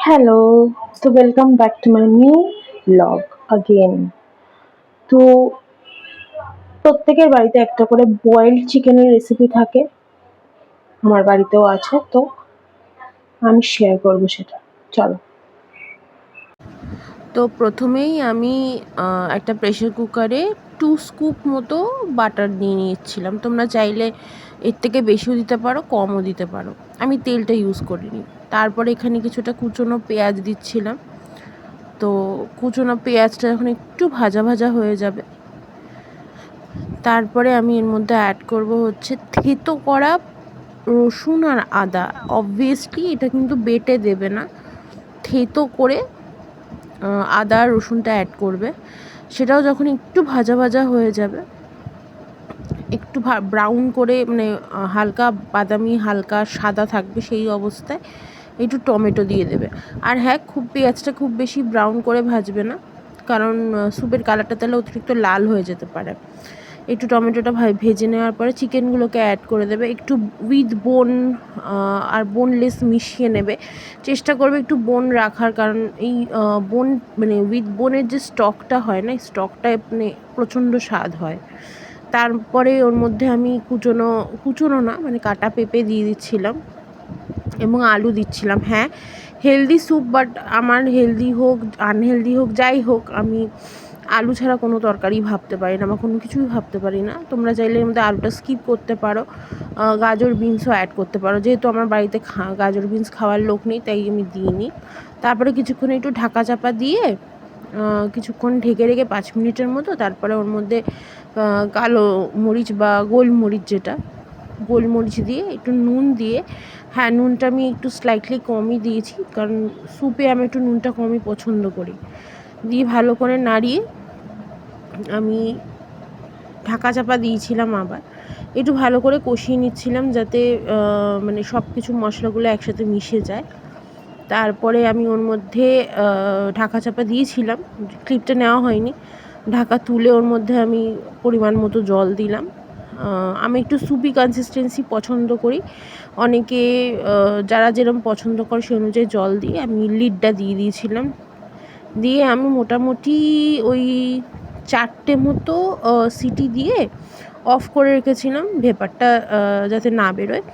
Hello, তো welcome back to my new blog again. তো প্রত্যেকের বাড়িতে একটা করে বয়েলড চিকেনের রেসিপি থাকে, আমার বাড়িতেও আছে। তো আমি শেয়ার করব সেটা। চলো। তো প্রথমেই আমি একটা প্রেশার কুকারে 2 স্কুপ মতো বাটার নিয়ে নিচ্ছিলাম। তোমরা চাইলে এর থেকে বেশিও দিতে পারো, কমও দিতে পারো। আমি তেলটা ইউজ করিনি। তারপরে এখানে কিছুটা কুচনো পেঁয়াজ দিচ্ছিলাম। তো কুচনো পেঁয়াজটা যখন একটু ভাজা ভাজা হয়ে যাবে, তারপরে আমি এর মধ্যে অ্যাড করব হচ্ছে থেতো করা রসুন আর আদা। অবভিয়াসলি এটা কিন্তু বেটে দেবে না, থেতো করে আদা আর রসুনটা অ্যাড করবে। সেটাও যখন একটু ভাজা ভাজা হয়ে যাবে, একটু ব্রাউন করে, মানে হালকা বাদামি হালকা সাদা থাকবে, সেই অবস্থায় একটু টমেটো দিয়ে দেবে। আর হ্যাঁ, পেঁয়াজটা খুব বেশি ব্রাউন করে ভাজবে না, কারণ স্যুপের কালারটা তাহলে অতিরিক্ত লাল হয়ে যেতে পারে। একটু টমেটোটা ভেজে নেওয়ার পরে চিকেনগুলোকে অ্যাড করে দেবে, একটু উইথ বোন আর বোনলেস মিশিয়ে নেবে। চেষ্টা করবে একটু বোন রাখার, কারণ এই বোন মানে উইথ বোনের যে স্টকটা হয় না, এই স্টকটা মানে প্রচণ্ড স্বাদ হয়। তারপরে ওর মধ্যে আমি কুচোনো না, মানে কাটা পেঁপে দিয়ে দিচ্ছিলাম এবং আলু দিচ্ছিলাম। হ্যাঁ, হেলদি স্যুপ, বাট আমার হেলদি হোক আনহেলদি হোক যাই হোক, আমি আলু ছাড়া কোনো তরকারি ভাবতে পারি না বা কোনো কিছুই ভাবতে পারি না। তোমরা চাইলে এর মধ্যে আলুটা স্কিপ করতে পারো, গাজর বিনসও অ্যাড করতে পারো। যেহেতু আমার বাড়িতে গাজর বিনস খাওয়ার লোক নেই, তাই আমি দিইনি। তারপরে কিছুক্ষণ একটু ঢাকা চাপা দিয়ে কিছুক্ষণ ঢেকে রেখে 5 মিনিটের মতো, তারপরে ওর মধ্যে কালো মরিচ বা গোলমরিচ, যেটা গোলমরিচ দিয়ে একটু নুন দিয়ে, হ্যাঁ নুনটা আমি একটু স্লাইটলি কমই দিয়েছি, কারণ স্যুপে আমি একটু নুনটা কমই পছন্দ করি, দিয়ে ভালো করে নাড়িয়ে আমি ঢাকা চাপা দিয়েছিলাম। আবার একটু ভালো করে কষিয়ে নিচ্ছিলাম, যাতে মানে সব কিছু মশলাগুলো একসাথে মিশে যায়। তারপরে আমি ওর মধ্যে ঢাকা চাপা দিয়েছিলাম, ক্লিপটা নেওয়া হয়নি। ঢাকা তুলে ওর মধ্যে আমি পরিমাণ মতো জল দিলাম। আমি একটু সুপি কনসিস্টেন্সি পছন্দ করি, অনেকে যারা যেরকম পছন্দ করে সেই অনুযায়ী জল দিয়ে আমি লিডটা দিয়ে দিয়েছিলাম। দিয়ে আমি মোটামুটি ওই 4টে মতো সিটি দিয়ে অফ করে রেখেছিলাম, ভেপারটা যাতে না বেরোয়।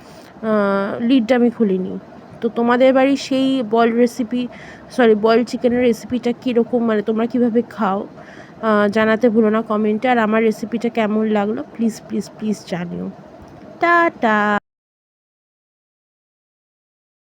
লিডটা আমি খুলিনি। তো তোমাদের বাড়ির সেই বয়েলড চিকেনের রেসিপিটা কীরকম, মানে তোমরা কীভাবে খাও জানাতে ভুলো না কমেন্টে। আর আমার রেসিপিটা কেমন লাগলো প্লিজ প্লিজ প্লিজ জানিও। টাটা।